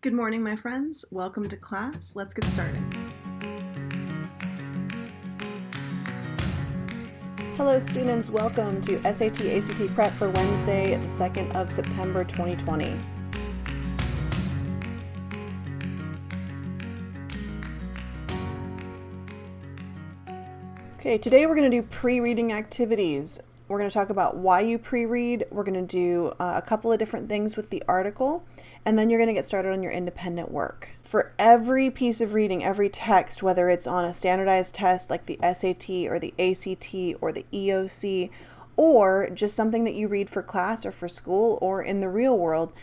Good morning, my friends. Welcome to class. Let's get started. Hello, students. Welcome to SAT ACT Prep for Wednesday, the 2nd of September, 2020. Okay, today we're going to do pre-reading activities. We're going to talk about why you pre-read. We're going to do a couple of different things with the article, and then you're going to get started on your independent work. For every piece of reading, every text, whether it's on a standardized test like the SAT or the ACT or the EOC, or just something that you read for class or for school or in the real world,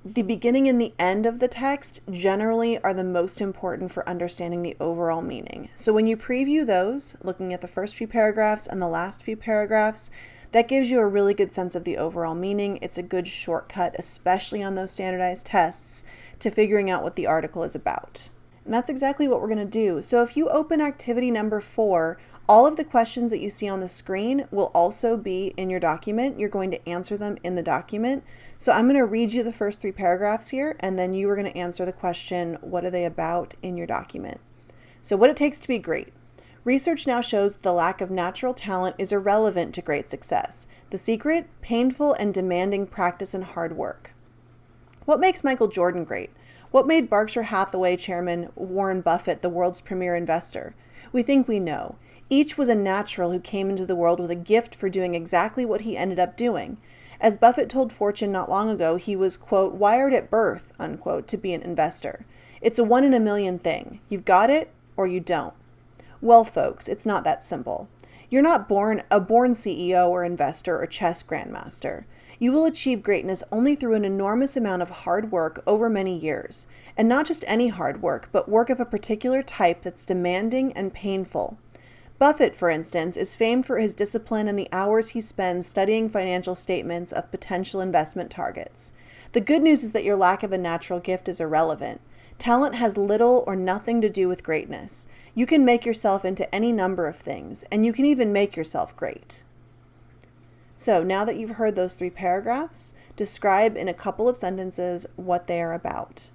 the beginning and the end of the text generally are the most important for understanding the overall meaning. So when you preview those, looking at the first few paragraphs and the last few paragraphs, that gives you a really good sense of the overall meaning. It's a good shortcut, especially on those standardized tests, to figuring out what the article is about. And that's exactly what we're going to do. So if you open activity number 4, all of the questions that you see on the screen will also be in your document. You're going to answer them in the document. So I'm going to read you the first 3 paragraphs here, and then you are going to answer the question, what are they about, in your document. So what it takes to be great. Research now shows the lack of natural talent is irrelevant to great success. The secret? Painful and demanding practice and hard work. What makes Michael Jordan great? What made Berkshire Hathaway chairman Warren Buffett the world's premier investor? We think we know. Each was a natural who came into the world with a gift for doing exactly what he ended up doing. As Buffett told Fortune not long ago, he was, quote, wired at birth, unquote, to be an investor. It's a 1 in a million thing. You've got it or you don't. Well, folks, it's not that simple. You're not born a CEO or investor or chess grandmaster. You will achieve greatness only through an enormous amount of hard work over many years. And not just any hard work, but work of a particular type that's demanding and painful. Buffett, for instance, is famed for his discipline and the hours he spends studying financial statements of potential investment targets. The good news is that your lack of a natural gift is irrelevant. Talent has little or nothing to do with greatness. You can make yourself into any number of things, and you can even make yourself great. So now that you've heard those 3 paragraphs, describe in a couple of sentences what they are about.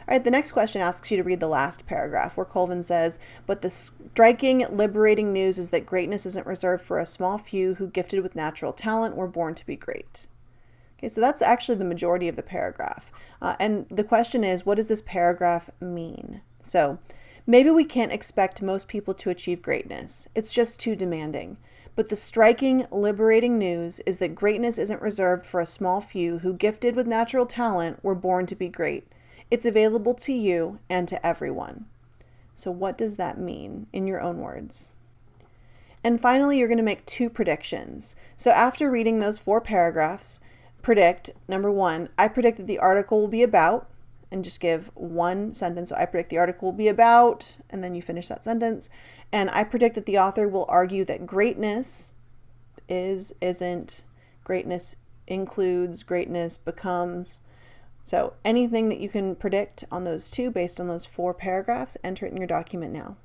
All right, the next question asks you to read the last paragraph where Colvin says, but the striking, liberating news is that greatness isn't reserved for a small few who, gifted with natural talent, were born to be great. Okay, so that's actually the majority of the paragraph. And the question is, what does this paragraph mean? So maybe we can't expect most people to achieve greatness. It's just too demanding. But the striking, liberating news is that greatness isn't reserved for a small few who, gifted with natural talent, were born to be great. It's available to you and to everyone. So what does that mean in your own words? And finally, you're going to make 2 predictions. So after reading those 4 paragraphs, predict, number 1, I predict that the article will be about, and just give 1 sentence. So I predict the article will be about, and then you finish that sentence. And I predict that the author will argue that greatness isn't, greatness includes, greatness becomes. So anything that you can predict on those 2 based on those 4 paragraphs, enter it in your document now.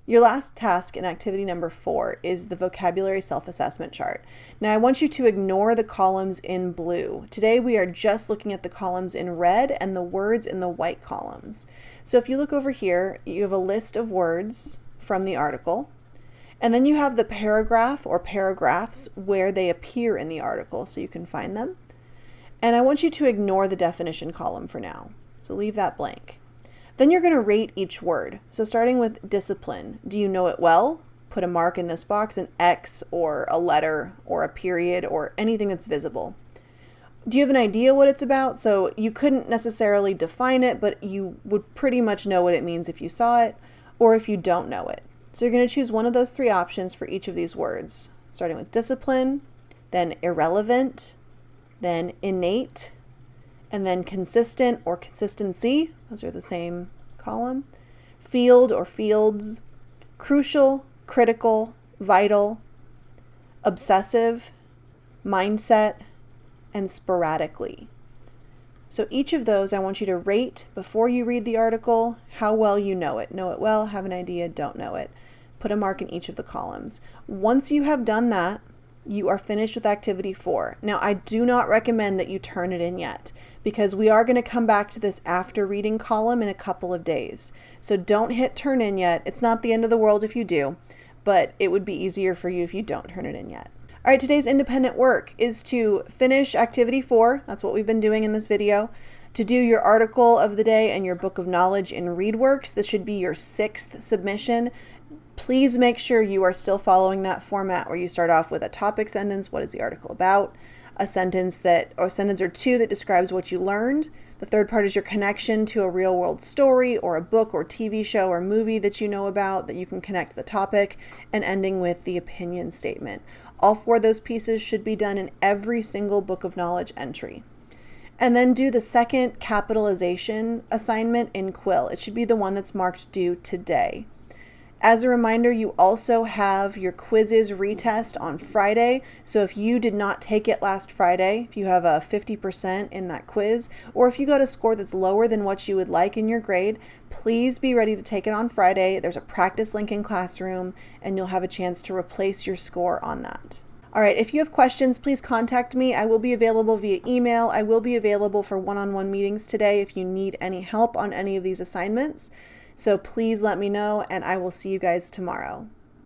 Your last task in activity number 4 is the vocabulary self-assessment chart. Now I want you to ignore the columns in blue. Today we are just looking at the columns in red and the words in the white columns. So if you look over here, you have a list of words from the article, and then you have the paragraph or paragraphs where they appear in the article so you can find them. And I want you to ignore the definition column for now. So leave that blank. Then you're going to rate each word. So starting with discipline. Do you know it well? Put a mark in this box, an X or a letter or a period or anything that's visible. Do you have an idea what it's about? So you couldn't necessarily define it, but you would pretty much know what it means if you saw it or if you don't know it. So you're going to choose one of those 3 options for each of these words, starting with discipline, then irrelevant, then innate, and then consistent or consistency, those are the same column, field or fields, crucial, critical, vital, obsessive, mindset, and sporadically. So each of those I want you to rate before you read the article how well you know it. Know it well, have an idea, don't know it. Put a mark in each of the columns. Once you have done that, you are finished with activity 4. Now, I do not recommend that you turn it in yet because we are going to come back to this after reading column in a couple of days. So don't hit turn in yet. It's not the end of the world if you do, but it would be easier for you if you don't turn it in yet. All right, today's independent work is to finish activity 4. That's what we've been doing in this video. To do your article of the day and your book of knowledge in ReadWorks. This should be your 6th submission. Please make sure you are still following that format where you start off with a topic sentence. What is the article about? A sentence or two that describes what you learned. The third part is your connection to a real world story or a book or TV show or movie that you know about that you can connect to the topic, and ending with the opinion statement. All 4 of those pieces should be done in every single book of knowledge entry. And then do the second capitalization assignment in Quill. It should be the one that's marked due today. As a reminder, you also have your quizzes retest on Friday. So if you did not take it last Friday, if you have a 50% in that quiz, or if you got a score that's lower than what you would like in your grade, please be ready to take it on Friday. There's a practice link in Classroom, and you'll have a chance to replace your score on that. All right, if you have questions, please contact me. I will be available via email. I will be available for one-on-one meetings today if you need any help on any of these assignments. So please let me know, and I will see you guys tomorrow.